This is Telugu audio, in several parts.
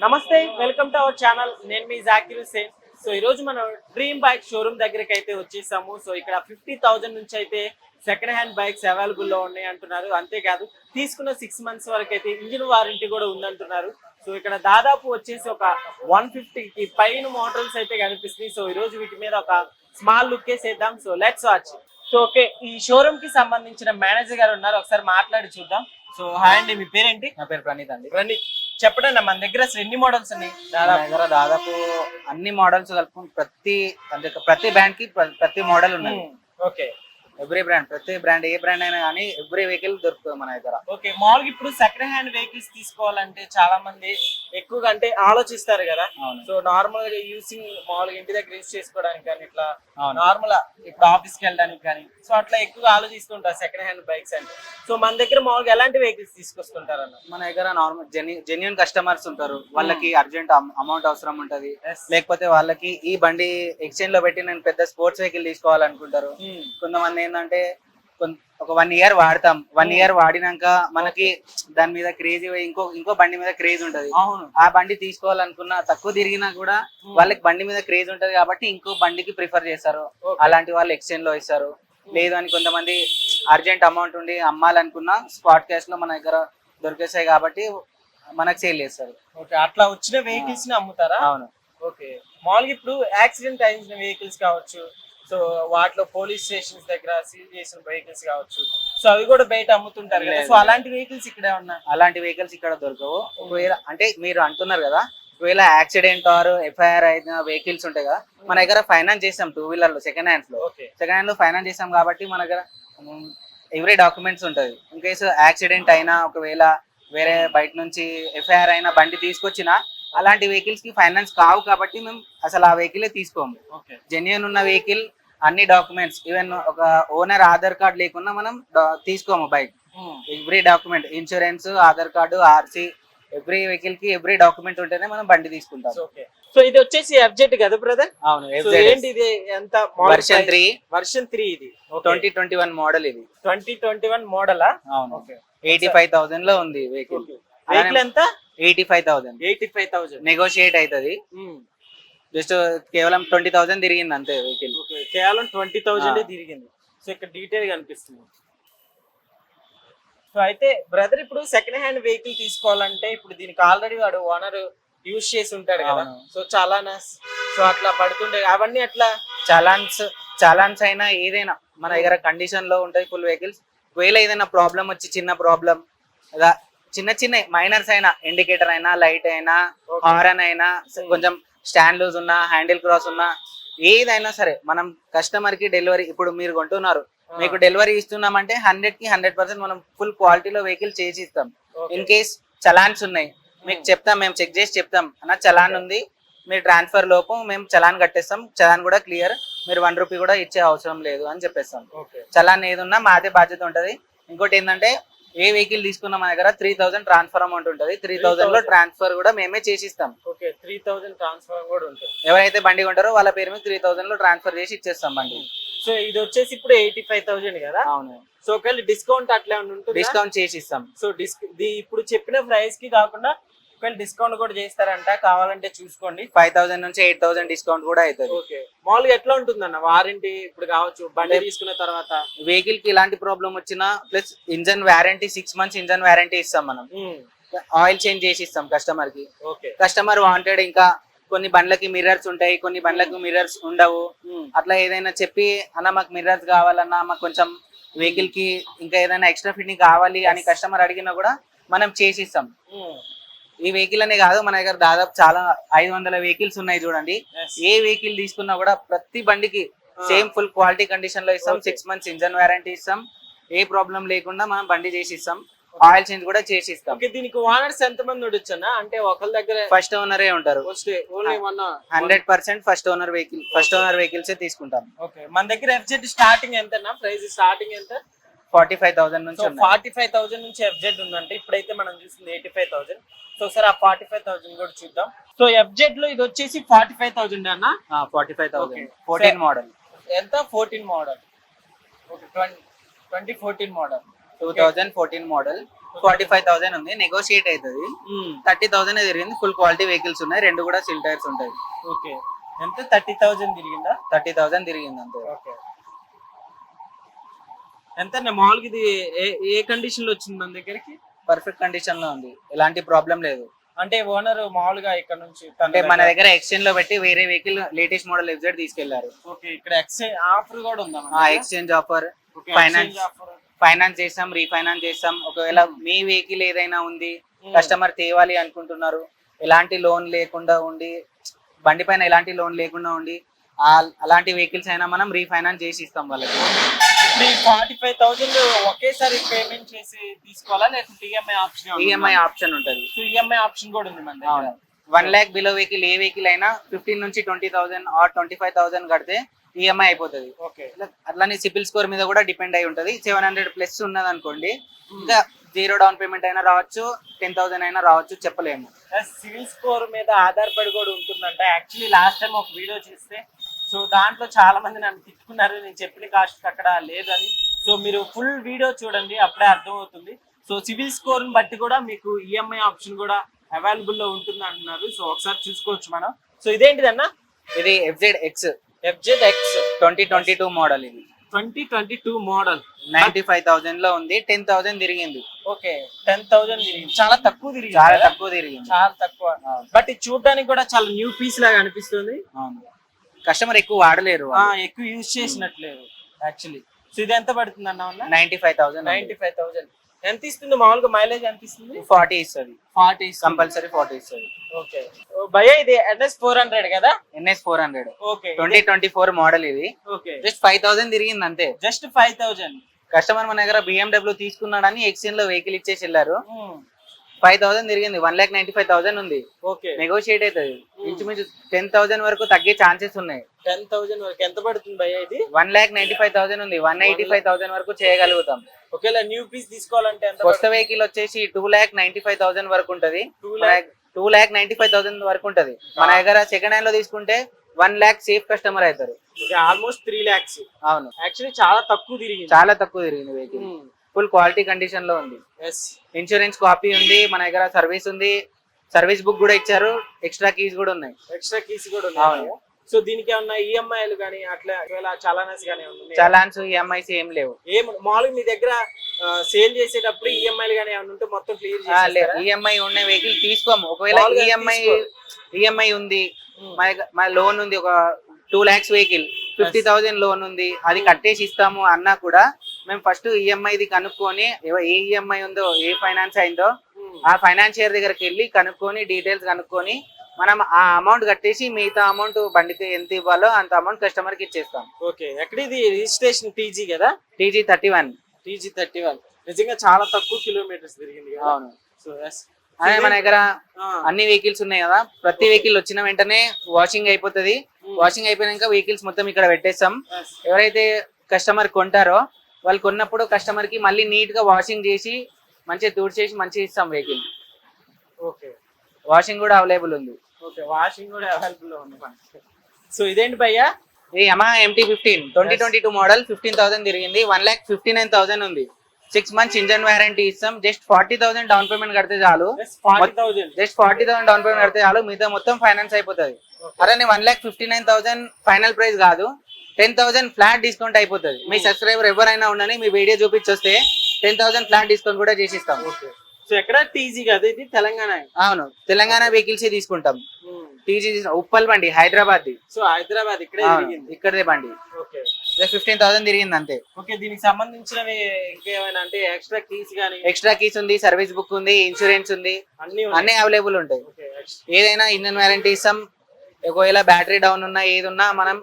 నమస్తే, వెల్కమ్ టు అవర్ ఛానల్. నేను మీ జాకిర్ హుసేన్. సో ఈ రోజు మనం డ్రీమ్ బైక్ షోరూమ్ దగ్గరికి అయితే వచ్చేసాము. సో ఇక్కడ 50,000 నుంచి అయితే సెకండ్ హ్యాండ్ బైక్స్ అవైలబుల్ లో ఉన్నాయి అంటున్నారు. అంతేకాదు తీసుకున్న 6 months వరకు అయితే ఇంజిన్ వారంటీ కూడా ఉందంటున్నారు. సో ఇక్కడ దాదాపు వచ్చేసి ఒక 150కి పైన మోడల్స్ అయితే కనిపిస్తున్నాయి. సో ఈ రోజు వీటి మీద ఒక స్మాల్ లుక్ వేసేద్దాం. So let's watch. So okay, ఈ షోరూమ్ కి సంబంధించిన మేనేజర్ గారు ఉన్నారు, ఒకసారి మాట్లాడి చూద్దాం. సో హాయ్ అండి, మీ పేరేంటి? నా పేరు ప్రణీత్ అండి. రండి, చెప్పండి. మన దగ్గర అసలు ఎన్ని మోడల్స్ ఉన్నాయి? నా దగ్గర దాదాపు అన్ని మోడల్స్ కలుపుకుని ప్రతి బ్రాండ్ కి ప్రతి మోడల్ ఉన్నాయి. ఓకే, ఎవ్రీ బ్రాండ్, ప్రతి బ్రాండ్ ఏ బ్రాండ్ అయినా కానీ ఎవ్రీ వెహికల్ దొరుకుతుంది మన దగ్గర. ఓకే. మామూలుగా ఇప్పుడు సెకండ్ హ్యాండ్ వెహికల్స్ తీసుకోవాలంటే చాలా మంది ఎక్కువగా అంటే ఆలోచిస్తారు కదా. అవును. సో నార్మల్ గా యూసింగ్ మామూలుగా ఇంటి దగ్గర యూజ్ చేసుకోవడానికి కానీ ఇట్లా అవును. నార్మల్ ఇప్పుడు ఆఫీస్ కి వెళ్ళడానికి కానీ సో అట్లా ఎక్కువగా ఆలోచిస్తుంటారు సెకండ్ హ్యాండ్ బైక్స్ అంటే. సో మన దగ్గర మామూలుగా ఎలాంటి వెహికల్స్ తీసుకొస్తుంటారు అన్న? మన దగ్గర నార్మల్ జెన్యున్ కస్టమర్స్ ఉంటారు. వాళ్ళకి అర్జెంట్ అమౌంట్ అవసరం ఉంటది, లేకపోతే వాళ్ళకి ఈ బండి ఎక్స్చేంజ్ లో పెట్టి నేను పెద్ద స్పోర్ట్స్ వెహికల్ తీసుకోవాలనుకుంటారు. కొంతమంది ఏంటంటే ఒక 1 year వాడతాం, 1 year వాడినాక మనకి దాని మీద క్రేజ్ ఇంకో బండి మీద క్రేజ్ ఉంటది. ఆ బండి తీసుకోవాలనుకున్నా తక్కువ తిరిగినా కూడా వాళ్ళకి బండి మీద క్రేజ్ ఉంటది కాబట్టి ఇంకో బండికి ప్రిఫర్ చేస్తారు. అలాంటి వాళ్ళు ఎక్స్చేంజ్ లో ఇస్తారు. లేదు అని కొంతమంది అర్జెంట్ అమౌంట్ ఉండి అమ్మాలనుకున్నా స్పాట్ క్యాష్ లో మన దగ్గర దొరికేస్తాయి కాబట్టి మనకు సేల్ చేస్తారు. ఓకే, అట్లా వచ్చిన వెహికల్స్ ని అమ్ముతారా? అవును. ఓకే. మామూలుగా ఇప్పుడు యాక్సిడెంట్ అయిన వెహికల్స్ కావచ్చు, సో వాటిలో పోలీస్ స్టేషన్స్ దగ్గర సీజ్ చేసిన వెహికల్స్ కావచ్చు, సో అవి కూడా బయట అమ్ముతుంటారు కదా. సో అలాంటి వెహికల్స్ ఇక్కడ ఉన్నాయి? అలాంటి వెహికల్స్ ఇక్కడ దొరకవు. ఒకవేళ అంటే మీరు అంటున్నారు కదా, ఒకవేళ యాక్సిడెంట్ ఆర్ ఎఫ్ఐఆర్ అయిన వెహికల్స్ ఉంటాయి కదా, మన దగ్గర ఫైనాన్స్ చేస్తాం. 2-wheeler లో సెకండ్ హ్యాండ్స్ లో ఫైనాన్స్ చేస్తాం కాబట్టి మన దగ్గర ఎవ్రీ డాక్యుమెంట్స్ ఉంటది. ఇన్ కేసు యాక్సిడెంట్ అయినా ఒకవేళ వేరే బయట నుంచి ఎఫ్ఐఆర్ అయిన బండి తీసుకొచ్చినా అలాంటి వెహికల్స్ కి ఫైనాన్స్ కావు కాబట్టి మేము అసలు ఆ వెహికల్ తీసుకోము. జెన్యున్ ఉన్న వెహికల్, అన్ని డాక్యుమెంట్స్, ఈవెన్ ఒక ఓనర్ ఆధార్ కార్డ్ లేకుండా మనం తీసుకోము bike. Every document, insurance, Aadhaar card, RC, every vehicle కి ఎవ్రీ డాక్యుమెంట్ ఉంటేనే మనం బండి తీసుకుంటాం. సో ఇది వచ్చేసి ఎఫ్జెడ్ కదా బ్రదర్? అవును. ఏంటి ఇది? ఎంత? వర్షన్ 3 ఇది 2021 మోడల్. ఇది 2021 మోడలా? అవును. 85,000 లో ఉంది వెహికల్. వెహికల్ ఎంత? 85,000 నెగోషియేట్ అవుతుంది. జస్ట్ కేవలం 20,000 తిరిగింది అంతే వెహికల్. కేవలం 20,000 తిరిగింది. సో ఇక్కడ డీటెయిల్ కనిపిస్తుంది. సో అయితే బ్రదర్, ఇప్పుడు సెకండ్ హ్యాండ్ వెహికల్ తీసుకోవాలంటే ఇప్పుడు దీనికి ఆల్రెడీ వాడు ఓనర్ యూజ్ చేసి ఉంటాడు కదా. సో సో అట్లా పడుతుండే అవన్నీ అట్లా చాలాన్స్ అయినా ఏదైనా మన దగ్గర కండిషన్ లో ఉంటాయి ఫుల్ వెహికల్స్. ఒకవేళ ఏదైనా ప్రాబ్లం వచ్చి చిన్న ప్రాబ్లం, చిన్న మైనర్స్ అయినా, ఇండికేటర్ అయినా, లైట్ అయినా, హారన్ అయినా, కొంచెం స్టాండ్ లూజ్ ఉన్నా, హ్యాండిల్ క్రాస్ ఉన్నా, ఏదైనా సరే మనం కస్టమర్ కి డెలివరీ, ఇప్పుడు మీరు కొంటున్నారు, మీకు డెలివరీ ఇస్తున్నామంటే 100కి 100% మనం ఫుల్ క్వాలిటీలో వెహికల్ చేసి ఇస్తాం. ఇన్ కేస్ చలాన్స్ ఉన్నాయి మీకు చెప్తాం, మేము చెక్ చేసి చెప్తాం అన్న చలాన్ ఉంది, మీరు ట్రాన్స్ఫర్ లోపు మేము చలాన్ కట్టేస్తాం, చలాన్ కూడా క్లియర్, మీరు 1 రూపీ కూడా ఇచ్చే అవసరం లేదు అని చెప్పేస్తాం. చలాన్ ఏది ఉన్నా మాదే బాధ్యత ఉంటది. ఇంకోటి ఏంటంటే ఏ వెహికల్ తీసుకున్నా మన దగ్గర 3,000 ట్రాన్స్ఫర్ అమౌంట్ ఉంటుంది. 3,000 లో ట్రాన్స్ఫర్ కూడా మేమే చేసిస్తాం. 3,000 ట్రాన్స్ఫర్ కూడా ఉంటుంది. ఎవరైతే బండి కొంటారో వాళ్ళ పేరు మీద 3,000 లో ట్రాన్స్ఫర్ చేసి ఇచ్చేస్తాం బండి. సో ఇది వచ్చేసి ఇప్పుడు 85,000 కదా? అవును. సో ఒకవేళ డిస్కౌంట్ అట్లా ఉంటుంది? డిస్కౌంట్ చేసి ఇస్తాం. సో ఇప్పుడు చెప్పిన ప్రైస్ కి కాకుండా ఒకవేళ డిస్కౌంట్ కూడా చేస్తారంట, కావాలంటే చూసుకోండి. 5,000 నుంచి 8,000 డిస్కౌంట్ కూడా అవుతుంది. ఓకే. మామూలుగా ఎట్లా ఉంటుందన్న వారంటీ ఇప్పుడు కావచ్చు బండి తీసుకున్న తర్వాత? వెహికల్ కి ఇలాంటి ప్రాబ్లం వచ్చినా plus engine warranty 6 months engine warranty ఇస్తాం. మనం ఆయిల్ చేంజ్ చేసి ఇస్తాం కస్టమర్ కి. కస్టమర్ వాంటెడ్ ఇంకా కొన్ని బండ్లకి మిర్రర్స్ ఉంటాయి, కొన్ని బండ్లకు మిర్రర్స్ ఉండవు. అట్లా ఏదైనా చెప్పి అన్న మాకు మిర్రర్స్ కావాలన్నా, మాకు కొంచెం వెహికల్ కి ఇంకా ఏదైనా ఎక్స్ట్రా ఫిట్టింగ్ కావాలి అని కస్టమర్ అడిగినా కూడా మనం చేసి ఇస్తాం. ఈ వెహికల్ అనే కాదు, మన దగ్గర దాదాపు చాలా 500 వెహికల్స్ ఉన్నాయి చూడండి. ఏ వెహికల్ తీసుకున్నా కూడా ప్రతి బండికి సేమ్ ఫుల్ క్వాలిటీ కండిషన్ లో ఇస్తాం. 6 months ఇంజన్ వారంటీ ఇస్తాం. ఏ ప్రాబ్లం లేకుండా మనం బండి చేసి ఇస్తాం. ఆయిల్ చేంజ్ కూడా చేసి ఇస్తాం. దీనికి ఓనర్స్ ఎంత మంది ఉండొచ్చన్నా? అంటే ఒకళ్ళ దగ్గర ఫస్ట్ ఓనరే ఉంటారు. 100% ఫస్ట్ ఓనర్ వెహికల్స్ తీసుకుంటాం. మన దగ్గర ఎఫ్జెడ్ స్టార్టింగ్ ఎంత? ప్రైస్ స్టార్టింగ్ ఎంత? 45,000 నుంచి. 45,000 నుంచి ఎఫ్జెడ్ ఉందంటే ఇప్పుడైతే మనం చూస్తుంది 85,000. సో సార్ ఆ 45,000 కూడా చూద్దాం. సో ఎఫ్జెడ్ లో ఇది వచ్చేసి 45,000 అన్న? 45,000 14 మోడల్. ఎంత? 14 మోడల్. 2014 మోడల్. 2014 మోడల్. 45,000 ఉంది, నెగోషియేట్ అవుతుంది. 30,000 తిరిగింది. ఫుల్ క్వాలిటీ వెహికల్స్ ఉన్నాయి, రెండు కూడా సిల్ టైర్స్ ఉంటాయి. ఓకే, ఎంత 30,000 తిరిగిందా? 30,000 తిరిగింది అంతే. ఓకే, ఎంత మామూలుగా ఇది ఏ కండిషన్ లో వచ్చింది మన దగ్గరికి? పర్ఫెక్ట్ కండిషన్ లో ఉంది, ఎలాంటి ప్రాబ్లం లేదు. అంటే ఓనర్ మామూలుగా ఇక్కడ నుంచి అంటే మన దగ్గర ఎక్స్చేంజ్ లో పెట్టి వేరే వెహికల్ లేటెస్ట్ మోడల్ FZ తీసుకెళ్లారు. ఓకే, ఇక్కడ ఎక్స్చేంజ్ ఆఫర్ కూడా ఉందా? ఎక్స్చేంజ్ ఆఫర్, ఫైనాన్స్ చేస్తాం, రీఫైనాన్స్ చేస్తాం. ఒకవేళ మీ వెహికల్ ఏదైనా ఉంది, కస్టమర్ తేవాలి అనుకుంటున్నారు, ఎలాంటి లోన్ లేకుండా ఉండి, బండి పైన ఎలాంటి లోన్ లేకుండా ఉండి, అలాంటి వెహికల్స్ అయినా మనం రీఫైనాన్స్ చేసి ఇస్తాం వాళ్ళకి. 45,000 ఒకేసారి పేమెంట్ చేసి తీసుకోవాలా, లేకపోతే ఈఎంఐ ఆప్షన్? ఈఎంఐ ఆప్షన్ ఉంటుంది. ఈఎంఐ ఆప్షన్ కూడా ఉంది మన దగ్గర. 1 lakh బిలో వెహికల్ ఏ వెహికల్ అయినా 15 నుంచి 20,000 ఆర్ 25,000 కడితే ఈఎంఐ అయిపోతుంది. ఓకే, అట్లానే సిబిల్ స్కోర్ మీద కూడా డిపెండ్ అయి ఉంటుంది. 700 ప్లస్ ఉన్నది అనుకోండి, ఇంకా 0 డౌన్ పేమెంట్ అయినా రావచ్చు, 10,000 అయినా రావచ్చు, చెప్పలేము. సివిల్ స్కోర్ మీద ఆధారపడి కూడా ఉంటుందంట. యాక్చువల్లీ లాస్ట్ టైం ఒక వీడియో చేస్తే, సో దాంట్లో చాలా మంది నన్ను తిట్టుకున్నారు, నేను చెప్పిన కాస్ట్ అక్కడ లేదని. సో మీరు ఫుల్ వీడియో చూడండి, అప్పుడే అర్థమవుతుంది. సో సివిల్ స్కోర్ ని బట్టి కూడా మీకు ఈఎంఐ ఆప్షన్ కూడా అవైలబుల్ లో ఉంటుంది అంటున్నారు. సో ఒకసారి చూసుకోవచ్చు మనం. సో ఇదేంటిదన్న? ఇది FZX 2022 మోడల్. ఇది 2022 మోడల్, 95,000 లో ఉంది. 10,000 తిరిగింది. ఓకే, 10,000 తిరిగింది. చాలా తక్కువ తిరిగింది. చాలా తక్కువ తిరిగింది, చాలా తక్కువ. బట్ ఇది చూడడానికి కూడా చాలా న్యూ పీస్ లాగా అనిపిస్తుంది. అవును, కస్టమర్ ఎక్కువ వాడలేరు, ఎక్కువ యూజ్ చేసినట్లేదు యాక్చువల్లీ. సో ఇది ఎంత పడుతుంది అన్న? 95,000. ఎంత ఇస్తుంది మామూలుగా? మైలేజ్ ఎంత ఇస్తుంది? 40 ఇస్తుంది. 40 కంపల్సరీ 40 ఇస్తుంది. ఓకే భయ్యా, ఇది NS 400 కదా? NS 400. ఓకే, 2024 మోడల్ ఇది. ఓకే, జస్ట్ 5,000 తిరిగింది అంతే. జస్ట్ 5,000. కస్టమర్ మన దగ్గర BMW తీసుకున్నాడని ఎక్స్చేంజ్ లో వెహికల్ ఇచ్చేసి వెళ్ళారు. 5,000 తిరిగింది. 1,95,000 ఉంది. ఓకే, నెగోషియేట్ అవుతుంది. ఇంచుమించు 10,000 వరకు తగ్గే ఛాన్సెస్ ఉన్నాయి. 10,000 వరకు ఎంత పడుతుంది భయ్యా ఇది? 1,95,000 ఉంది. 185,000 వరకు చేయగలుగుతాం. ఒకవేళ న్యూ పీస్ తీసుకోవాలంటే ఎంత? కొత్త వెహికల్ వచ్చేసి 2,95,000 వరకు ఉంటది. 2,95,000 వరకు ఉంటది. మన దగ్గర సెకండ్ హ్యాండ్ లో తీసుకుంటే 1 lakh సేఫ్ కస్టమర్ అవుతారు. Almost 3 lakhs. అవును, యాక్చువల్లీ చాలా తక్కువ తిరిగింది. చాలా తక్కువ తిరిగింది వెహికల్. ఫుల్ క్వాలిటీ కండిషన్ లో ఉంది. ఇన్సూరెన్స్ కాపీ ఉంది మన దగ్గర, సర్వీస్ ఉంది, సర్వీస్ బుక్ కూడా ఇచ్చారు, ఎక్స్ట్రా కీస్ కూడా ఉన్నాయి. ఎక్స్ట్రా కీస్ కూడా ఉన్నాయి. సో దీనికి ఏమన్నా ఈఎంఐలు కానీ అట్లా చలాన్స్ కానీ చలాన్స్ ఈఎంఐస్ ఏం లేవు. మామూలుగా మీ దగ్గర సేల్ చేసేటప్పుడు ఈఎంఐలు కానీ ఏమన్నా ఉంటే మొత్తం క్లియర్ చేయాలి. ఈఎంఐ ఉన్న వెహికల్ తీసుకోము. ఒకవేళ ఈఎంఐ ఉంది, మా లోన్ ఉంది, ఒక 2 lakhs వెహికల్ 50,000 లోన్ ఉంది, అది కట్టేసి ఇస్తాము అన్నా కూడా మేము ఫస్ట్ ఈఎంఐది కనుక్కొని, ఏ ఈఎంఐ ఉందో, ఏ ఫైనాన్స్ అయిందో ఆ ఫైనాన్షియర్ దగ్గరికి వెళ్ళి కనుక్కొని, డీటెయిల్స్ కనుక్కొని మనం ఆ అమౌంట్ కట్టేసి మిగతా అమౌంట్ బండికి ఎంత ఇవ్వాలో అంత అమౌంట్ కస్టమర్ కి ఇచ్చేస్తాం. ఓకే, ఎక్కడ ఇది రిజిస్ట్రేషన్? TG కదా? TG 31. నిజంగా చాలా తక్కువ కిలోమీటర్స్ తిరిగింది కదా? అవును. సో అదే మన దగ్గర అన్ని వెహికల్స్ ఉన్నాయి కదా, ప్రతి వెహికల్ వచ్చిన వెంటనే వాషింగ్ అయిపోతుంది. వాషింగ్ అయిపోయినాక వెహికల్స్ మొత్తం ఇక్కడ పెట్టేస్తాం. ఎవరైతే కస్టమర్ కొంటారో వాళ్ళు కొన్నప్పుడు కస్టమర్ కి మళ్ళీ నీట్ గా వాషింగ్ చేసి మంచిగా తుడిచేసి మంచిగా ఇస్తాం వెహికల్. ఓకే, వాషింగ్ కూడా అవైలబుల్ ఉంది. ఓకే, వాషింగ్ కూడా అవైలబుల్ ఉంది. సో ఇదేంటి భయ్యా? ఇది Yamaha MT-15 2022 మోడల్. 15,000 తిరిగింది. 1,59,000 ఉంది. 6 months ఇంజన్ వారంటీ ఇస్తాం. జస్ట్ 40,000 డౌన్ పేమెంట్ కడితే చాలు. జస్ట్ 40,000 డౌన్ పేమెంట్ కడితే చాలు, మిగతా మొత్తం ఫైనాన్స్ అయిపోతుంది. అరే 1,59,000 ఫైనల్ ప్రైస్ కాదు, 10,000 ఫ్లాట్ డిస్కౌంట్ అయిపోతుంది. మీ సబ్స్క్రైబర్ ఎవరైనా ఉండని మీ వీడియో చూపించొస్తే 10,000 ఫ్లాట్ డిస్కౌంట్ కూడా చేసిస్తాం. సో ఎక్కడ? TG కదా ఇది? తెలంగాణ? అవును, తెలంగాణ వెహికల్స్ తీసుకుంటాం. TG ఉప్పల్ బండి, హైదరాబాద్. సో హైదరాబాద్ ఇక్కడే బండి. ఓకే, 15,000 తిరిగింది అంతే. ఓకే, దీనికి సంబంధించినవి ఇంకేమైనా అంటే ఎక్స్ట్రా కీస్ కానీ? ఎక్స్ట్రా కీస్ ఉంది, సర్వీస్ బుక్ ఉంది, ఇన్సూరెన్స్ ఉంది, అన్ని అవైలబుల్ ఉంటాయి. ఏదైనా ఇంజన్ వారంటీ ఇస్తాం. ఒకవేళ బ్యాటరీ డౌన్ ఉన్నా ఏది ఉన్నా మనం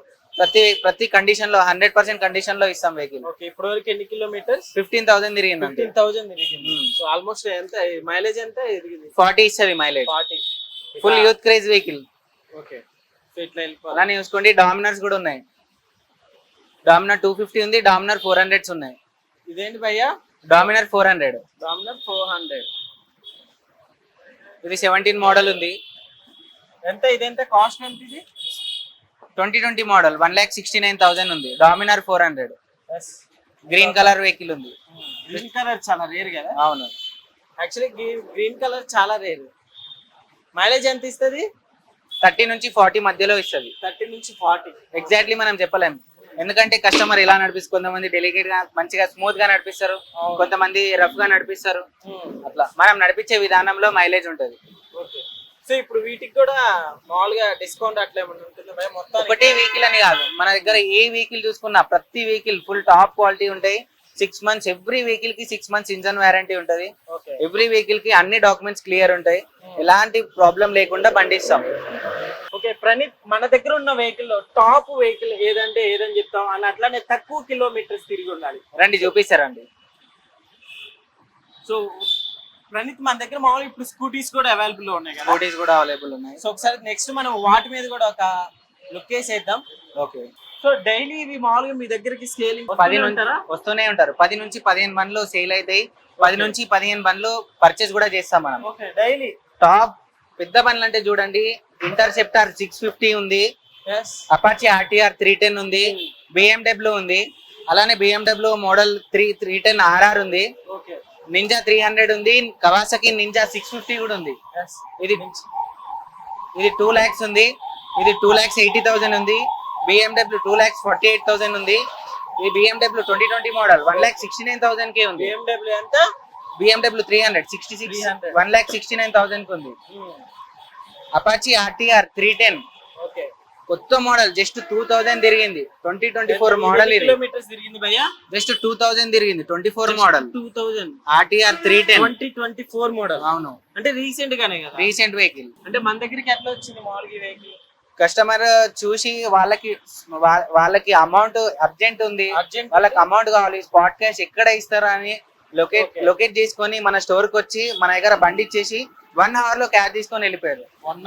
ప్రతి కండిషన్ లో 100% కండిషన్ లో ఇస్తాం వెహికల్. ఓకే, ఇప్పటి వరకు ఎన్ని కిలోమీటర్స్? 15,000 తిరిగింది. 15,000 తిరిగింది. సో ఆల్మోస్ట్ ఎంత మైలేజ్? ఎంత 40 ఇస్తుంది mileage. 40. Full youth craze vehicle. Okay, so ఇట్లా అలానే చూసుకోండి. డామినర్స్ కూడా ఉన్నాయి. డామినర్ 250 ఉంది, డామినర్ 400s ఉన్నాయి. ఇదేంటి భయ్యా? డామినర్ 400. డామినర్ 400. ఇది 17 మోడల్ ఉంది. ఎంత? ఇదెంత కాస్ట్? ఎంత ఇది? 2020 మోడల్ 1,69,000 ఉంది. డామినర్ 400. గ్రీన్ కలర్ వెహికల్ ఉంది. గ్రీన్ కలర్ చాలా రేర్ కదా? అవును. యాక్చువల్లీ గ్రీన్ కలర్ చాలా రేరు. మైలేజ్ ఎంత ఇస్తుంది? 30 నుంచి 40 మధ్యలో ఇస్తుంది. 30 నుంచి 40. ఎగ్జాక్ట్లీ మనం చెప్పలేం, ఎందుకంటే కస్టమర్ ఇలా నడిపిస్తారు. కొంతమంది డెలికేట్ గా మంచిగా స్మూత్ గా నడిపిస్తారు, కొంతమంది రఫ్ గా నడిపిస్తారు. అట్లా మనం నడిపించే విధానంలో మైలేజ్ ఉంటది. ఓకే. సో ఇప్పుడు వీటికి కూడా మామూలుగా డిస్కౌంట్ అట్లా ఏమైనా ఉంటుంది భయ్యా? మొత్తం ఒకటే వెహికల్ అని కాదు, మన దగ్గర ఏ వెహికల్ చూసుకున్నా ప్రతి వెహికల్ ఫుల్ టాప్ క్వాలిటీ ఉంటాయి. 6 months ఎవ్రీ వెహికల్ కి 6 months ఇంజన్ వారంటీ ఉంటది. ఎవ్రీ వెహికల్ కి అన్ని డాక్యుమెంట్స్ క్లియర్ ఉంటాయి. ఎలాంటి ప్రాబ్లం లేకుండా బండి ఇస్తాం. ఓకే ప్రణీత్, మన దగ్గర ఉన్న వెహికల్ లో టాప్ వెహికల్ ఏదంటే ఏదని చెప్తాం అని, అట్లానే తక్కువ కిలోమీటర్స్ తిరిగి ఉండాలి. రండి చూపిస్తారండి. సో ప్రణీత్, మన దగ్గర మామూలుగా ఇప్పుడు స్కూటీస్ కూడా అవైలబుల్ లో ఉన్నాయి కదా? స్కూటీస్ కూడా అవైలబుల్ ఉన్నాయి. సో ఒకసారి నెక్స్ట్ మనం వాటి మీద కూడా ఒక లుక్ వేసేద్దాం. ఓకే. సో డైలీ ఇవి మామూలుగా మీ దగ్గరికి స్కేలింగ్ 10 నుంచి వస్తూనే ఉంటారు. 10 నుంచి 15 బండ్లు సేల్ అవుతాయి. 10 నుంచి 15 బండ్లు పర్చేస్ కూడా చేస్తాం మనం. ఓకే. డైలీ టాప్ పెద్ద బండ్లు అంటే చూడండి, ఇంటర్సెప్టర్ 650 ఉంది, అపాచీ RTR 310 ఉంది, BMW ఉంది, అలానే BMW మోడల్ 310 RR ఉంది, నింజా 300 ఉంది, కవాసకి నింజా 650 కూడా ఉంది. ఇది 2 lakhs ఉంది, ఇది 2,80,000 ఉంది, BMW 2,48,000 ఉంది, ఈ BMW 2020 మోడల్ 1,69,000 కి ఉంది. BMW ఎంత? BMW 300 66 1,69,000 కి ఉంది. అపాచీ RTR 310 ఓకే, కొత్త మోడల్, జస్ట్ 2000 తిరిగింది. 2024 మోడల్. ఇది కిలోమీటర్స్ తిరిగింది భయ్యా? జస్ట్ 2000 తిరిగింది. 24 మోడల్ 2000 RTR 310 2024 మోడల్. అవును, అంటే రీసెంట్ గానే కదా? Recent vehicle. అంటే మన దగ్గరికి ఎట్లా వచ్చింది మామూలుగా వెహికల్? కస్టమర్ చూసి వాళ్ళకి అమౌంట్ అర్జెంట్ ఉంది, వాళ్ళకి అమౌంట్ కావాలి, స్పాట్ క్యాష్ ఎక్కడ ఇస్తారా అని లొకేట్ చేసుకొని మన స్టోర్ కి వచ్చి మన దగ్గర బండి ఇచ్చేసి 1 hour లో క్యాష్ తీసుకొని వెళ్ళిపోయారు. 1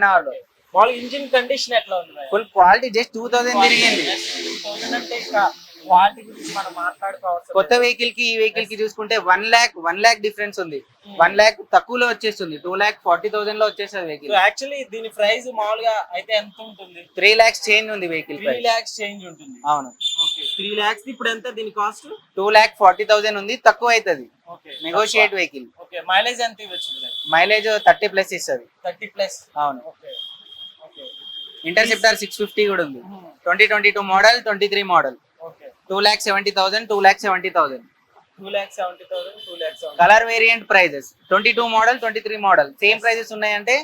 hour లో. మామూలుగా ఇంజిన్ కండిషన్ ఎట్లా ఉంది? ఫుల్ క్వాలిటీ, జస్ట్ 2000 తిరిగింది. 2000 అంటే ఇంకా క్వాలిటీ గురించి మనం మాట్లాడుకోవచ్చు. కొత్త వెహికల్ కి ఈ వెహికల్ కి చూసుకుంటే 1 lakh డిఫరెన్స్ ఉంది. 1 lakh తక్కువలో వచ్చేస్తుంది. 2,40,000 లో వచ్చేస్తుంది వెహికల్. యాక్చువల్లీ దీని ప్రైస్ మామూలుగా అయితే ఎంత ఉంటుంది? 3 lakhs చేంజ్ ఉంది వెహికల్. 3 lakhs చేంజ్ ఉంటుంది. అవును. ఓకే. 3 lakhs ఇప్పుడు ఎంత దీని కాస్ట్? 2,40,000 ఉంది, తక్కువ అవుతుంది. Okay, negotiate vehicle. Okay. Mileage ఎంత ఇవ్వచ్చు? మైలేజ్ 30+ ఇస్తుంది. 30+. అవును. ఓకే. ఓకే. ఇంటర్సెప్టర్ 650 కూడా ఉంది. 2022 model, 23 model. Okay. 2,70,000 2,70,000. 2,70,000 2,70,000. Colour variant prices 22 model 23 model same prices ఉన్నాయంటే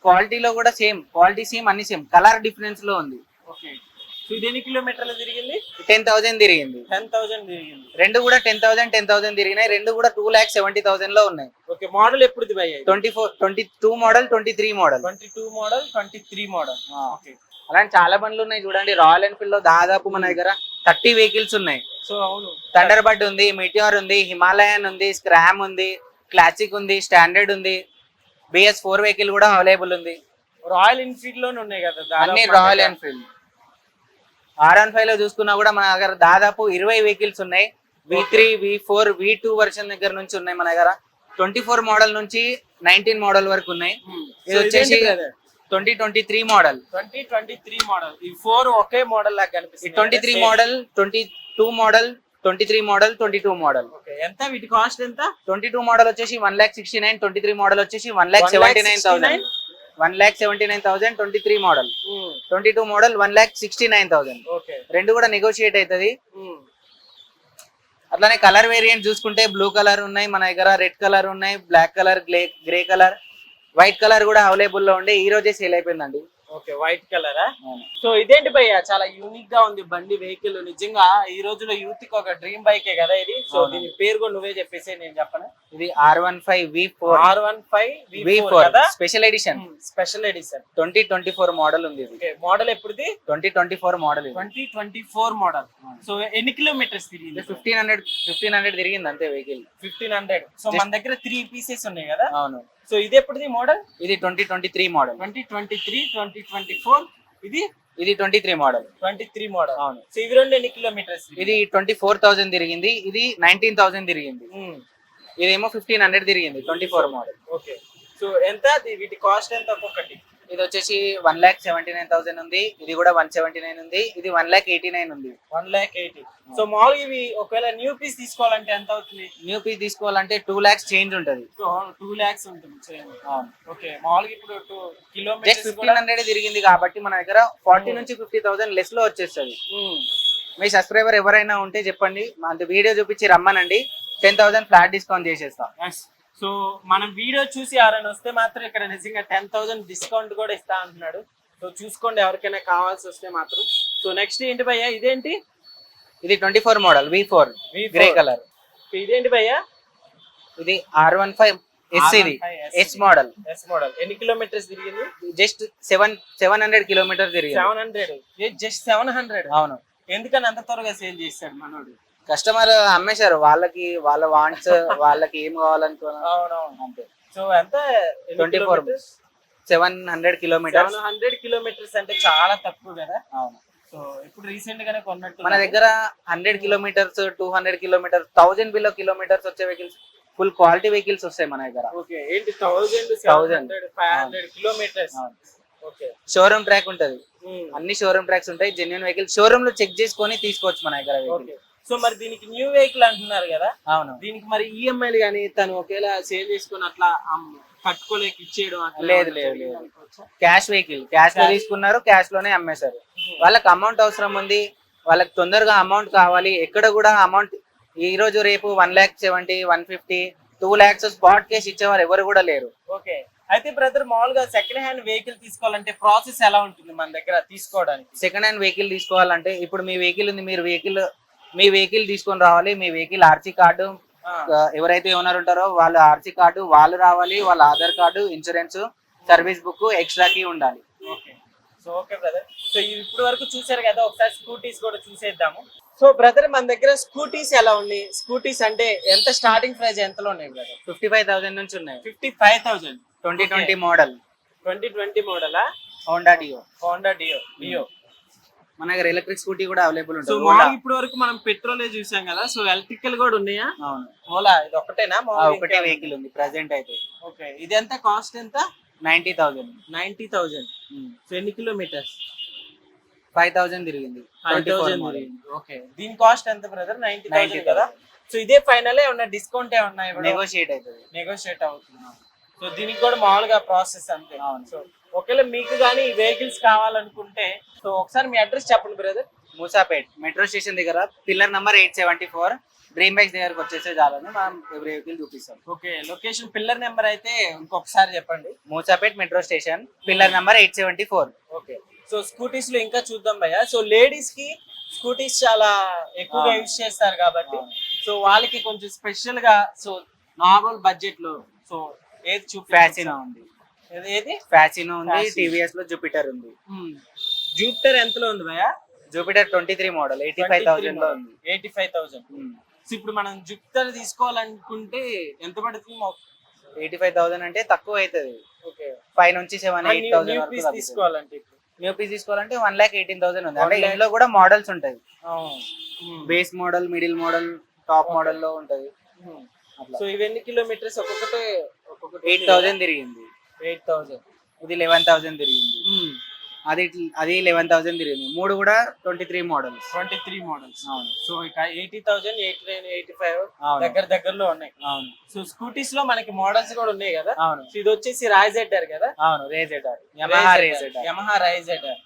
క్వాలిటీలో కూడా సేమ్, క్వాలిటీ సేమ్, అన్ని సేమ్, కలర్ డిఫరెన్స్ లో ఉంది. ఓకే. సో ఇది ఎన్ని కిలోమీటర్లు తిరిగింది? 10,000 తిరిగింది. 10,000 తిరిగింది. రెండు కూడా 10,000 తిరిగినాయి. రెండు కూడా 2,70,000 లో ఉన్నాయి. ఓకే. మోడల్ ఎప్పుడుది భయ్యా? 22 model 23 model. 22 model 23 model. Okay. అలాంటి చాలా బండ్లు ఉన్నాయి చూడండి. రాయల్ ఎన్ఫీల్డ్ లో దాదాపు మన దగ్గర 30 వెహికల్స్ ఉన్నాయి. సో అవును, థండర్ బర్డ్ ఉంది, మిటియార్ ఉంది, హిమాలయన్ ఉంది, స్క్రామ్ ఉంది, క్లాసిక్ ఉంది, స్టాండర్డ్ ఉంది, BS4 వెహికల్ కూడా అవైలబుల్ ఉంది. రాయల్ ఎన్ఫీల్డ్ లోనే ఉన్నాయి కదా అన్ని రాయల్ ఎన్ఫీల్డ్. R15 లో చూసుకున్నా కూడా మన దగ్గర దాదాపు 20 వెహికల్స్ ఉన్నాయి. V3 V4 V2 వర్షన్ దగ్గర నుంచి ఉన్నాయి మన దగ్గర. 24 మోడల్ నుంచి 19 మోడల్ వరకు ఉన్నాయి. ఇది వచ్చేసి 2023 మోడల్. 2023 మోడల్. ఈ 4 ఒకే మోడల్ లాగా కనిపిస్తుంది. 23 model, 22 model, 23 model, 22 model. Okay. ఎంత వీటి కాస్ట్ ఎంత? 22 మోడల్ వచ్చేసి 1,69,000, 23 మోడల్ వచ్చేసి 1,79,000. 1,79,000 23 మోడల్. 22 మోడల్ 1,69,000. ఓకే. రెండు కూడా నెగోషియేట్ అవుతుంది. అట్లానే కలర్ వేరియంట్ చూసుకుంటే బ్లూ కలర్ ఉన్నాయి మన దగ్గర, రెడ్ కలర్ ఉన్నాయి, black colour, grey colour, white colour కూడా అవైలబుల్ లో ఉండే. ఈ రోజే సేల్ అయిపోయిందండి. ఓకే. వైట్ కలరా? సో ఇదేంటి భయ్యా, చాలా యూనిక్ గా ఉంది బండి, వెహికల్. నిజంగా ఈ రోజులో యూత్ కి ఒక డ్రీమ్ బైకే కదా ఇది. సో దీని పేరు కూడా నువ్వే చెప్పేసి, నేను చెప్పను. ఇది R15 V4. R15 V4 కదా? Special edition. Special edition 2024 model ఉంది. ఓకే. మోడల్ ఎప్పుడుది? 2024 మోడల్. 2024 మోడల్. సో ఎన్ని కిలోమీటర్స్ తిరిగింది? 1500 తిరిగింది అంతే వెహికల్. 1500. సో మన దగ్గర 3 పీసెస్ ఉన్నాయి కదా? అవును. సో ఇది ఎప్పుడుది మోడల్? ఇది 2023 మోడల్. 2023 2024. ఇది 23 మోడల్. 23 మోడల్. అవును. సో ఇవి రెండు ఎన్ని కిలోమీటర్స్? ఇది 24,000 తిరిగింది, ఇది 19,000 తిరిగింది. ఇదేమో 1500 తిరిగింది. 24 మోడల్. ఓకే. సో ఎంత వీటి కాస్ట్ ఎంత ఒక్కొక్కటి? ఇది వచ్చేసి 1,79,900 ఉంది, ఇది కూడా 179 ఉంది, ఇది 1,89 ఉంది. 1,80,000. సో మామూలుగా ఇవి ఒకవేళ న్యూ పీస్ తీసుకోవాలంటే ఎంత అవుతుంది? న్యూ పీస్ తీసుకోవాలంటే 2 lakhs చేంజ్ ఉంటది. 2 lakhs ఉంటుంది. ఓకే, మామూలుగా ఇప్పుడు 2 జస్ట్ కిలోమీటర్స్ 1,500 తిరిగింది కాబట్టి మన దగ్గర 40 నుంచి 50,000 లెస్ లో వచ్చేస్తుంది. మీ సబ్స్క్రైబర్ ఎవరైనా ఉంటే చెప్పండి, అంత వీడియో చూపించి రమ్మనండి, 10,000 ఫ్లాట్ డిస్కౌంట్ చేసేస్తాం. సో మనం వీడియో చూసి ఎవరైనా వస్తే మాత్రం ఇక్కడ నిజంగా 10,000 డిస్కౌంట్ కూడా ఇస్తా అంటున్నాడు. సో చూసుకోండి ఎవరికైనా కావాల్సి వస్తే మాత్రం. సో నెక్స్ట్ ఏంటి భయ్యా, ఇదేంటి? ఇది 24 మోడల్ V4 గ్రే కలర్. ఇదేంటి భయ్యా? ఇది R15 S, ఇది S మోడల్. ఎన్ని కిలోమీటర్స్ తిరిగింది? జస్ట్ 700 కిలోమీటర్ తిరిగింది. 700? జస్ట్ 700? అవును. ఎందుకని అంత త్వరగా సేల్ చేస్తాడు మనోడు? కస్టమర్ అమ్మేశారు, వాళ్ళకి వాళ్ళ వాంట్స్, వాళ్ళకి ఏం కావాలనుకున్నారు. అవునవును, అంతే. సో ఎంత? 24 700 కిలోమీటర్స్. 700 కిలోమీటర్స్ అంటే చాలా తక్కువ కదా. అవును. సో ఇప్పుడు రీసెంట్ గానే కొన్నట్టు మన దగ్గర 100 కిలోమీటర్స్, 200 కిలోమీటర్స్, 1000 బిలో కిలోమీటర్స్ వచ్చే వెహికల్స్, ఫుల్ క్వాలిటీ వెహికల్స్ వస్తాయి మన దగ్గర. ఓకే, ఏంటి 1000 500 కిలోమీటర్స్? ఓకే, షోరూమ్ ట్రాక్ ఉంటది, అన్ని షోరూమ్ ట్రాక్స్ ఉంటాయి, జెన్యున్ వెహికల్ షోరూమ్ లో చెక్ చేసుకొని తీసుకోవచ్చు మన దగ్గర. ఓకే, సో మరి దీనికి న్యూ వెహికల్ అంటున్నారు కదా. అవును. దీనికి మరి ఈఎంఐలు కానీ తను ఒకవేళ సేల్ చేసుకుని అట్లా కట్టుకోలేక ఇచ్చేయడం అట్లా లేదు లేదు లేదు, క్యాష్ వెహికల్, క్యాష్ లో తీసుకున్నారు, క్యాష్ లోనే అమ్మేశారు. వాళ్ళకి అమౌంట్ అవసరం ఉంది, వాళ్ళకి తొందరగా అమౌంట్ కావాలి, ఎక్కడ కూడా అమౌంట్ ఈ రోజు రేపు 1,70,000 150 2 lakhs స్పాట్ కేసు ఇచ్చేవారు ఎవరు కూడా లేరు. ఓకే, అయితే బ్రదర్ మామూలుగా సెకండ్ హ్యాండ్ వెహికల్ తీసుకోవాలంటే ప్రాసెస్ ఎలా ఉంటుంది మన దగ్గర తీసుకోవడానికి? సెకండ్ హ్యాండ్ వెహికల్ తీసుకోవాలంటే ఇప్పుడు మీ వెహికల్ ఉంది, మీరు మీ వెహికల్ తీసుకొని రావాలి, మీ వెహికల్ ఆర్సీ కార్డు, ఎవరైతే ఓనర్ ఉంటారో వాళ్ళ ఆర్సీ కార్డు వాళ్ళు రావాలి, వాళ్ళ Aadhaar card, insurance, service book ఎక్స్ట్రాకి ఉండాలి. Okay, so okay brother. So ఇప్పుడు వరకు చూసారు కదా, ఒకసారి స్కూటీస్ కూడా చూసేద్దాము. సో బ్రదర్ మన దగ్గర స్కూటీస్ ఎలా ఉన్నాయి? స్కూటీస్ అంటే ఎంత స్టార్టింగ్ ప్రైస్ ఎంతలో ఉన్నాయి బ్రదర్? 55,000 నుంచి ఉన్నాయి. 55,000. 2020 మోడల్. 2020 మోడలా? హోండా డియో. మన దగ్గర ఎలక్ట్రిక్ స్కూటీ కూడా అవైలబుల్ సో ఉంటుంది. ఇప్పుడు వరకు మనం పెట్రోల్ చూసాం కదా, సో ఎలక్ట్రికల్ కూడా ఉన్నాయా? అవును. ఓలా ఇది ఒకటేనా? ఒకటే వెహికల్ ఉంది ప్రెసెంట్ అయితే. ఓకే, ఇది ఎంత కాస్ట్? ఎంత? 90,000. 90,000. సో ఎన్ని కిలోమీటర్స్? 5,000 తిరిగింది. 5,000 తిరిగింది. ఓకే, దీని కాస్ట్ ఎంత బ్రదర్? 90,000 కదా. సో ఇదే ఫైనల్ ఏమన్నా డిస్కౌంట్ ఏమన్నా నెగోషియేట్ అవుతుంది? నెగోషియేట్ అవుతుంది. సో దీనికి కూడా మామూలుగా ప్రాసెస్ అంతే. సో ఒకవేళ మీకు కానీ ఈ వెహికల్స్ కావాలనుకుంటే సో ఒకసారి మీ అడ్రస్ చెప్పండి బ్రదర్. మూసాపేట్ మెట్రో స్టేషన్ దగ్గర పిల్లర్ నంబర్ 874 డ్రీమ్ బైక్స్ దగ్గరకు వచ్చేసే చాలని మనం ఎవరి వెహికల్ చూపిస్తాం. ఓకే, లొకేషన్ పిల్లర్ నెంబర్ అయితే ఇంకొకసారి చెప్పండి. Moosapet metro station pillar number 874. Okay, so scooties లో ఇంకా చూద్దాం భయ్య. సో లేడీస్ కి స్కూటీస్ చాలా ఎక్కువగా యూజ్ చేస్తారు కాబట్టి సో వాళ్ళకి కొంచెం స్పెషల్ గా సో నార్మల్ బడ్జెట్ లో సో ఏది ఫ్యాసినో ఉంది, ఏది ఫ్యాసినో ఉంది, టీవీఎస్ లో జూపిటర్ ఉంది. జూపిటర్ ఎంతలో ఉంది భయ్య? జూపిటర్ 23 మోడల్ 85,000 లో ఉంది. 85,000. సో ఇప్పుడు మనం జూపిటర్ తీసుకోవాలనుకుంటే ఎంత పడుతుంది? 85,000 అంటే తక్కువ అవుతుంది. ఓకే, 5 నుంచి 7-8,000 వరకు తీసుకోవాలంటే న్యూ పీస్ తీసుకోవాలంటే 1,18,000 ఉంది. అంటే ఇందులో కూడా మోడల్స్ ఉంటాయి, base model, middle model, top model లో ఉంటది. సో ఇవన్నీ కిలోమీటర్స్? ఒక్కొక్కటి 8,000 తిరిగింది. 8,000. ఇది 11,000 తిరిగింది. అది 11,000 తిరిగింది. మూడు కూడా 23 మోడల్స్. 23 మోడల్స్. అవును. సో ఇక 80,000, 89, 85 దగ్గరలో ఉన్నాయి. అవును. సో స్కూటీస్ లో మనకి మోడల్స్ కూడా ఉన్నాయి కదా. అవును. సో ఇది వచ్చేసి రైజెడర్ కదా. అవును, రైజెడర్, యమహా రైజెడర్.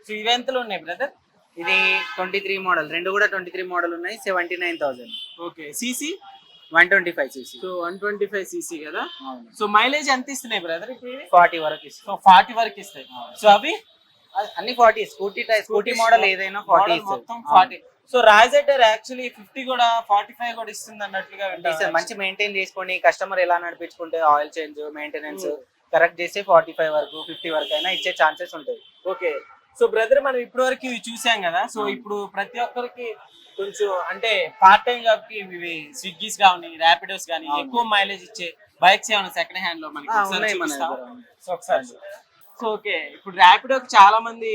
సో ఇవి ఎంతలో ఉన్నాయి బ్రదర్? ఇది 23 మోడల్, రెండు కూడా 23 మోడల్ ఉన్నాయి. 79,000. Okay, CC 125 cc. So 125 cc కదా. అవును. సో మైలేజ్ ఎంత ఇస్తున్నాయి బ్రదర్ ఇప్పుడు? 40 వరకు ఇస్తాయి. సో 40 వరకు ఇస్తాయి. సో అవి అన్ని 40. స్కూటీ మోడల్ ఏదైనా 40 మొత్తం 40. సో రైజెడర్ యాక్చువల్లీ 50 కూడా 45 కూడా ఇస్తుంది అన్నట్లుగా వింటాను. మంచి మెయింటైన్ చేసుకోండి, కస్టమర్ ఎలా నడిపించుకుంటే ఆయిల్ చేంజ్, మెయింటెనెన్స్ కరెక్ట్ చేస్తే 45 వరకు 50 వరకు అయినా ఇచ్చే ఛాన్సెస్ ఉంటాయి. ఓకే, సో బ్రదర్ మనం ఇప్పటి వరకు ఇవి చూసాం కదా. సో ఇప్పుడు ప్రతి ఒక్కరికి కొంచెం అంటే పార్ట్ టైం జాబ్ కి ఇవి స్విగ్గీస్ కానీ ర్యాపిడోస్ కానీ ఎక్కువ మైలేజ్ ఇచ్చే బైక్స్ ఏమైనా సెకండ్ హ్యాండ్ లో మనకి ఒకసారి? సో ఓకే, ఇప్పుడు ర్యాపిడోకి చాలా మంది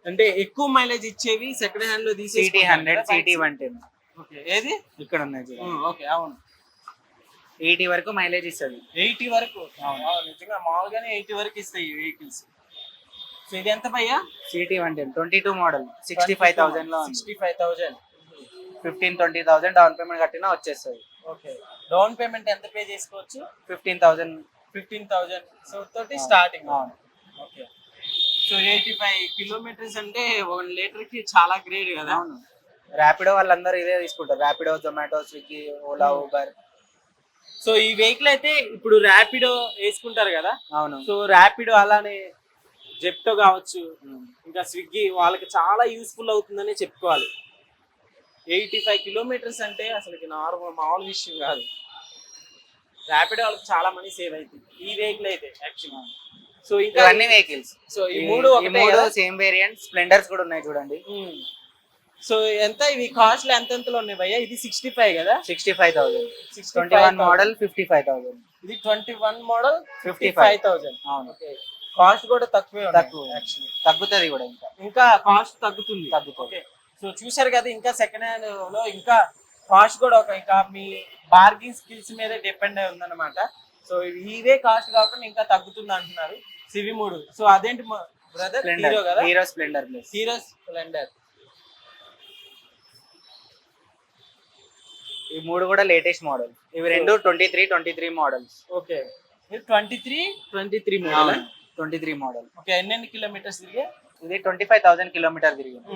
అంటే ఎక్కువ మైలేజ్ ఇచ్చేవి సెకండ్ హ్యాండ్ లో తీసి సిటీ 100, సిటీ 110. ఓకే, ఏది ఇక్కడ ఉన్నాయి. ఓకే, అవును, 80 వరకు మైలేజ్ ఇస్తుంది. 80 వరకు నిజంగా మామూలుగానే 80 వరకు ఇస్తాయి ఈ వెహికల్స్. సో ఇది ఎంత భయ్యా? సిటీ 110 22 మోడల్ 65,000 లో 65,000. 15-20,000 డౌన్ పేమెంట్ కట్టినా వచ్చేస్తుంది. ఓకే, డౌన్ పేమెంట్ ఎంత పే చేసుకోవచ్చు? 15,000. 15,000 సో తోటి స్టార్టింగ్. అవును. ఓకే, సో 85 కిలోమీటర్స్ అంటే 1 లీటర్ కి చాలా గ్రేట్ కదా. అవును, ర్యాపిడో వాళ్ళందరూ ఇదే తీసుకుంటారు, Rapido, Zomato, Swiggy, Ola, Uber. So ఈ వెహికల్ అయితే ఇప్పుడు ర్యాపిడో వేసుకుంటారు కదా. అవును. సో ర్యాపిడో అలానే జెప్టో కావచ్చు, ఇంకా స్విగ్గీ వాళ్ళకి చాలా యూస్ఫుల్ అవుతుందని చెప్పుకోవాలి. 85 కిలోమీటర్స్ అంటే అసలు మామూలు విషయం కాదు. ర్యాపిడో వాళ్ళకి చాలా మనీ సేవ్ అవుతుంది ఈ వెహికల్ అయితే యాక్చువల్గా. సో ఇంకా అన్ని వెహికల్స్, సో ఈ మూడు సేమ్ వేరియంట్. స్ప్లెండర్స్ కూడా ఉన్నాయి చూడండి. సో ఎంత ఇవి కాస్ట్లు ఎంతలో ఉన్నాయి భయ్యా? ఇది 65 కదా. 65,000. 21 మోడల్ 55,000. ఇది 21 మోడల్ 55,000. అవును. కాస్ట్ కూడా తక్కువ యాక్చువల్లీ, తగ్గుతుంది కూడా, ఇంకా కాస్ట్ తగ్గుతుంది. ఓకే, సో చూసారు కదా, ఇంకా సెకండ్ హ్యాండ్ లో ఇంకా కాస్ట్ కూడా ఇంకా మీ బార్గింగ్ స్కిల్స్ మీద డిపెండ్ అయి ఉందన్నమాట. సో ఇవే కాస్ట్ కాకుండా ఇంకా తగ్గుతుంది అంటున్నారు. సివి 3. సో అదేంటి బ్రదర్? హీరో కదా. Hero Splendor. Hero Splendor. ఈ మూడు కూడా లేటెస్ట్ మోడల్. ఇవి రెండు 23 మోడల్స్. ఓకే, ఇది 23 మోడల్. 23 మోడల్. ఓకే, ఎన్ని కిలోమీటర్స్ తిరిగా? ఇది 25,000 కిలోమీటర్ తిరిగింది.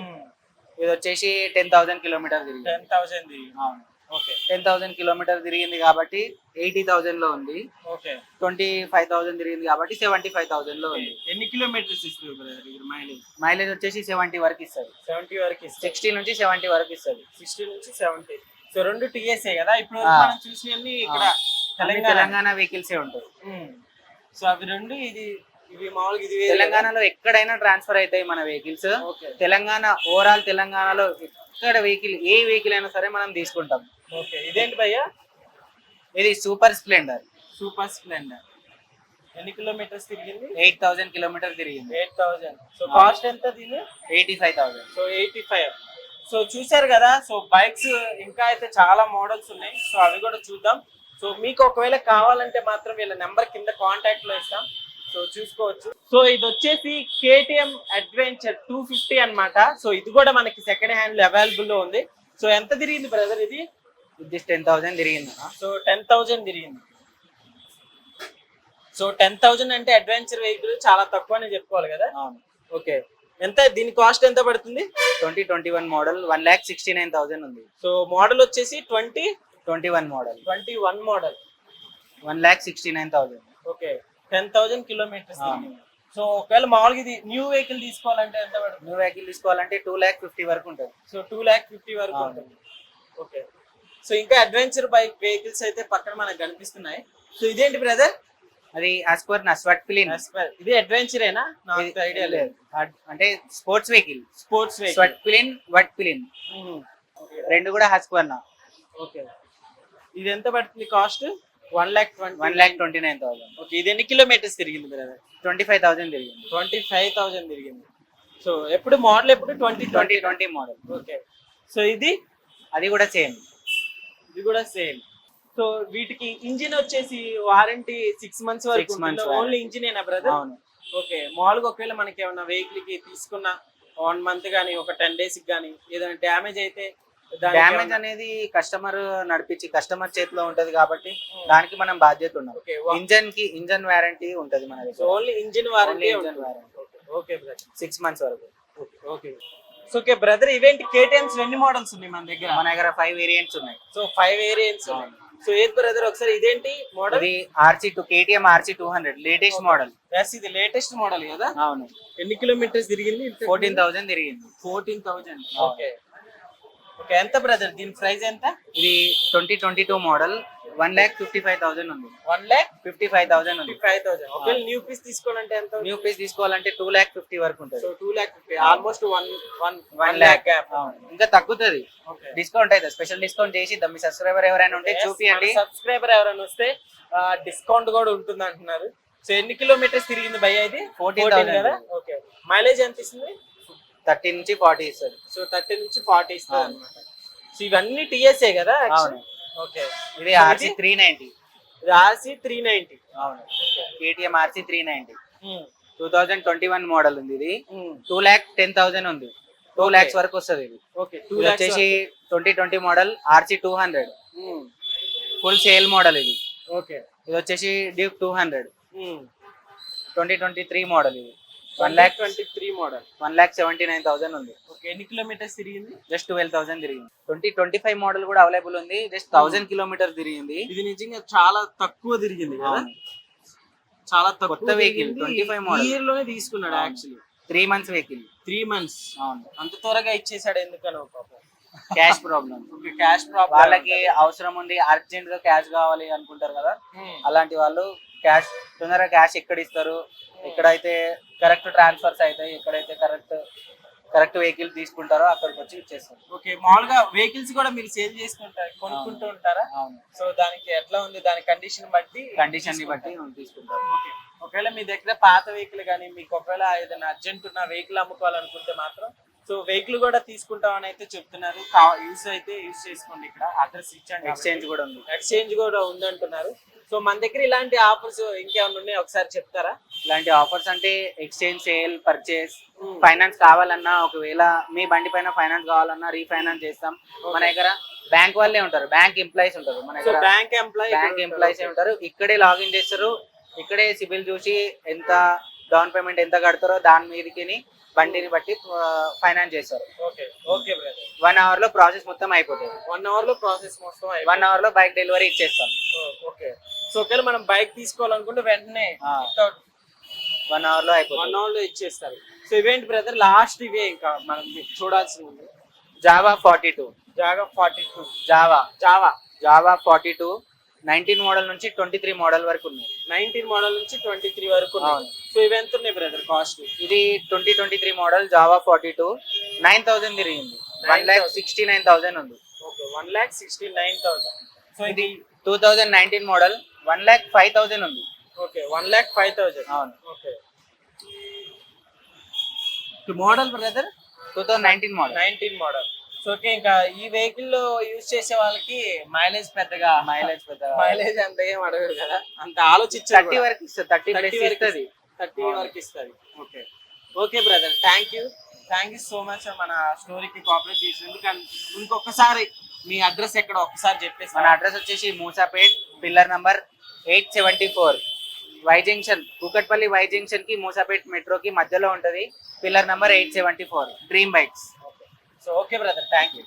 ఇది వచ్చేసి 10,000 కిలోమీటర్ తిరిగింది. 10,000 తిరిగింది. అవును. ఓకే, 10,000 కిలోమీటర్ తిరిగింది కాబట్టి 80,000 లో ఉంది. ఓకే, 25,000 తిరిగింది కాబట్టి 75,000 లో ఉంది. ఎన్ని కిలోమీటర్స్ ఇస్తుంది బ్రదర్ మైలేజ్? మైలేజ్ వచ్చేసి 70 వరకు ఇస్తుంది. 70 వరకు ఇస్తుంది. 60 నుంచి 70 వరకు ఇస్తుంది. 60 నుంచి 70. సో రెండు టీఎస్ఏ కదా ఇప్పుడు మనం చూసినవన్నీ ఇక్కడ తెలంగాణ వెహికల్స్ ఉంటాయి. సో అవి రెండు ఇవి మామూలుగా ఇది తెలంగాణలో ఎక్కడైనా ట్రాన్స్ఫర్ అవుతాయి మన వెహికల్స్. తెలంగాణ ఓవరాల్ తెలంగాణలో ఎక్కడ వెహికల్, ఏ వెహికల్ అయినా సరే మనం తీసుకుంటాం. ఓకే, ఇదేంటి భయ్యా? ఇది సూపర్ స్ప్లెండర్. సూపర్ స్ప్లెండర్ ఎన్ని కిలోమీటర్స్ తిరిగింది? 8,000 కిలోమీటర్ తిరిగింది. 8,000. సో కాస్ట్ ఎంత దీని? 85,000. సో 85. సో చూసారు కదా, సో బైక్స్ ఇంకా అయితే చాలా మోడల్స్ ఉన్నాయి. సో అవి కూడా చూద్దాం. సో మీకు ఒకవేళ కావాలంటే మాత్రం వీళ్ళ నెంబర్ కింద కాంటాక్ట్ లో ఇస్తాం, సో చూసుకోవచ్చు. సో ఇది వచ్చేసి KTM అడ్వెంచర్ 250 అన్నమాట. సో ఇది కూడా మనకి సెకండ్ హ్యాండ్ లో అవైలబుల్ లో ఉంది. సో ఎంత తిరిగింది బ్రదర్ ఇది? ఇది 10,000 తిరిగింది. సో 10,000 తిరిగింది. సో 10,000 అంటే అడ్వెంచర్ వెహికల్ చాలా తక్కువ అని చెప్పుకోవాలి కదా. ఓకే, ఎంత దీని కాస్ట్ ఎంత పడుతుంది? 2021 మోడల్ 1,69,000 ఉంది. సో మోడల్ వచ్చేసి 21 మోడల్ 1,69,000. Okay, 10,000 kilometres. సో ఒకవేళ మామూలుగా ఇది న్యూ వెహికల్ తీసుకోవాలంటే ఎంత పడుతుంది? న్యూ వెహికల్ తీసుకోవాలంటే 2,50,000 వరకు ఉంటుంది. సో 2,50,000 వరకు ఉంటుంది. ఓకే, సో ఇంకా అడ్వెంచర్ బైక్ వెహికల్స్ అయితే పక్కన మనకు కనిపిస్తున్నాయి. సో ఇదేంటి బ్రదర్? అది ఆస్పర్నా స్వట్ పిలిన్. ఇది అడ్వెంచరేనా? నాకు ఐడియా లేదు. అంటే స్పోర్ట్స్ వెహికల్. స్వట్ పిలిన్, వట్ పిలిన్ రెండు కూడా హస్క్వర్నా. ఓకే, ఇది ఎంత పడుతుంది కాస్ట్? 1,29,000. ఓకే, ఇది ఎన్ని కిలోమీటర్స్ తిరిగింది బ్రదర్? 25,000 తిరిగింది. 25,000 తిరిగింది. సో ఎప్పుడు మోడల్? ఎప్పుడు 2020 మోడల్. ఓకే, సో ఇది అది కూడా సేమ్. ఇది కూడా సేమ్. సో వీటికి ఇంజిన్ వచ్చేసి వారంటీ 6 months వరకు. ఓన్లీ ఇంజిన్ ఏనా బ్రదర్? అవును. ఓకే, మామూలుగా ఒకవేళ మనకి ఏమన్నా వెహికల్ కి తీసుకున్న 1 month గానీ ఒక 10 days గానీ ఏదైనా డ్యామేజ్ అయితే, డ్యామేజ్ అనేది కస్టమర్ నడిపించి కస్టమర్ చేతిలో ఉంటది కాబట్టి దానికి మనం బాధ్యత ఉన్నాం. ఇంజన్ వారంటీ ఉంటది మన దగ్గర. Only engine warranty. Okay brother, 6 months వరకు. ఓకే, సో ఓకే బ్రదర్, ఇవేంటి KTM's ఎన్ని మోడల్స్ ఉన్నాయి మన దగ్గర? మన దగ్గర 5 వేరియంట్స్ ఉన్నాయి. సో 5 వేరియంట్స్ ఉన్నాయి. సో ఏది బ్రదర్ ఒకసారి ఇదేంటి మోడల్? ఇది RC2 KTM RC200 latest model. Yes, ఇది లేటెస్ట్ మోడల్ కదా. అవును. ఎన్ని కిలోమీటర్స్ తిరిగింది? 14,000 తిరిగింది. 14,000. ఓకే, ఓకే, ఎంత బ్రదర్ దీని ప్రైస్ ఎంత? ఇది 2022 మోడల్ 1,55,000 ఉంది. 1,55,000 ఉంది. 55,000. ఒకవేళ న్యూ పీస్ తీసుకోవాలంటే ఎంత? న్యూ పీస్ తీసుకోవాలంటే 2,50,000 వరకు ఉంటుంది. So 2,50,000, almost 1 lakh gap. ఇంకా తగ్గుతుంది, డిస్కౌంట్ అయితే స్పెషల్ డిస్కౌంట్ చేసి మీ సబ్స్క్రైబర్ ఎవరైనా ఉంటే చూపియండి. సబ్స్క్రైబర్ ఎవరైనా వస్తే డిస్కౌంట్ కూడా ఉంటుంది అంటున్నారు. సో ఎన్ని కిలోమీటర్స్ తిరిగింది భయ్యా ఇది? 14,000 కదా. ఓకే, మైలేజ్ ఎంత ఇస్తుంది? 30 నుంచి 40 ఇస్తుంది. సో 30 నుంచి 40 ఇస్తుంది అనమాట. సో ఇవన్నీ టీఎస్ఏ కదా. ఓకే, ఇది RC390. ఇది RC390. అవును, KTM RC390. 2021 మోడల్ ఉంది ఇది. 2,10,000 ఉంది. 2 lakhs వరకు వస్తుంది ఇది. ఓకే, ఇది వచ్చేసి 2020 model RC 200 full sale model ఇది. ఓకే, ఇది వచ్చేసి డ్యూక్ 200 2023 మోడల్ ఇది. 1,23 మోడల్ 1,79,000 ఉంది. ఓకే, ఎన్ని కిలోమీటర్స్ తిరిగింది? జస్ట్ 12,000 తిరిగింది. 2025 మోడల్ కూడా అవైలబుల్ ఉంది. జస్ట్ 1000 కిలోమీటర్స్ తిరిగింది. ఇది నిజంగా చాలా తక్కువ తిరిగింది కదా, చాలా తక్కువ కొత్త వెహికల్ 25 మోడల్ ఇయర్ లోనే తీసుకున్నాడు. Actually 3 months vehicle. 3 months. అవును, అంత త్వరగా ఇచ్చేసాడు ఎందుకనో పాపం. Cash problem. Okay, cash problem. వాళ్ళకి అవసరం ఉంది, అర్జెంట్ గా క్యాష్ కావాలి అనుకుంటారు కదా, అలాంటి వాళ్ళు క్యాష్ తొందరగా క్యాష్ ఎక్కడ ఇస్తారు, ఎక్కడైతే కరెక్ట్ ట్రాన్స్ఫర్స్ అవుతాయి, ఎక్కడైతే కరెక్ట్ వెహికల్ తీసుకుంటారో అక్కడికి వచ్చి ఇచ్చేస్తారు. ఓకే, మామూలుగా వెహికల్స్ కూడా మీరు సేల్ చేసుకుంటారు, కొనుక్కుంటూ ఉంటారా? అవును, సో దానికి ఎట్లా ఉంది, దాని కండిషన్ బట్టి కండిషన్ ని బట్టి తీసుకుంటారు. ఓకే, ఒకవేళ మీ దగ్గర పాత వెహికల్ కానీ మీకు ఒకవేళ ఏదైనా అర్జెంట్ ఉన్న వెహికల్ అమ్ముకోవాలనుకుంటే మాత్రం సో వెహికల్ కూడా తీసుకుంటామని అయితే చెప్తున్నారు. యూస్ చేసుకోండి. ఇక్కడ అడ్రస్ ఇచ్చండి. ఎక్స్చేంజ్ కూడా ఉంది. ఎక్స్చేంజ్ కూడా ఉందంటున్నారు. సో మన దగ్గర ఇలాంటి ఆఫర్స్ ఇంకేమైనా ఉన్నాయో ఒకసారి చెప్తారా? ఇలాంటి ఆఫర్స్ అంటే ఎక్స్చేంజ్, సేల్, పర్చేస్, ఫైనాన్స్ కావాలన్నా, ఒకవేళ మీ బండి పైన ఫైనాన్స్ కావాలన్నా రీఫైనాన్స్ చేస్తాం. మన దగ్గర బ్యాంక్ వాళ్ళే ఉంటారు, బ్యాంక్ ఎంప్లాయీస్ ఉంటారు. మన దగ్గర బ్యాంక్ ఎంప్లాయీస్ ఉంటారు. ఇక్కడే లాగిన్ చేస్తారు, ఇక్కడే సిబిల్ చూసి ఎంత డౌన్ పేమెంట్ ఎంత కడతారో దాని మీదకి బండిని బట్టి ఫైనాన్స్ చేస్తారు. Okay, okay brother. 1 hour లో ప్రాసెస్ మొత్తం అయిపోతుంది. 1 hour లో ప్రాసెస్ మొత్తం 1 hour లో బైక్ డెలివరీ ఇచ్చేస్తాం. ఓకే, సో ఒకవేళ మనం బైక్ తీసుకోవాలనుకుంటే వెంటనే 1 hour లో అయిపోతుంది. 1 hour లో ఇచ్చేస్తారు. సో ఇవేంటి బ్రదర్, లాస్ట్ ఇవే ఇంకా మనం చూడాల్సింది ఉంది. జావా 42, జావా 42, జావా 42 19 మోడల్ నుంచి 23 మోడల్ వరకు ఉన్నాయి. 19 మోడల్ నుంచి 23 వరకు ఉన్నాయి. సో ఇవి ఎంత ఉన్నాయి బ్రదర్ కాస్ట్? ఇది 2023 మోడల్ జావా 42 9,000 తిరిగింది. 1,69,000 ఉంది. ఓకే, 1,69,000. సో ఇది 2019 మోడల్ 1,05,000 ఉంది. ఓకే, 1,05,000. అవును. Okay, model brother 2019 model 19 model. So okay, ఇంకా ఈ వెహికల్ లో యూజ్ చేసే వాళ్ళకి మైలేజ్ అంత ఏం అడగరు కదా, అంత ఆలోచించి 30 వరకు ఇస్తుంది. 30 వరకు ఇస్తుంది. Okay, okay brother, thank you so much మన స్టోరీకి కోఆపరేట్ చేసినందుకు. ఇంకొకసారి మీ అడ్రస్ ఎక్కడ ఒకసారి చెప్పేసి. మన అడ్రస్ వచ్చేసి Moosapet, pillar number 874, Y junction, Kukatpally Y junction కి మూసాపేట్ మెట్రోకి మధ్యలో ఉంటది. Pillar number 874, dream bikes. So okay brother, thank you.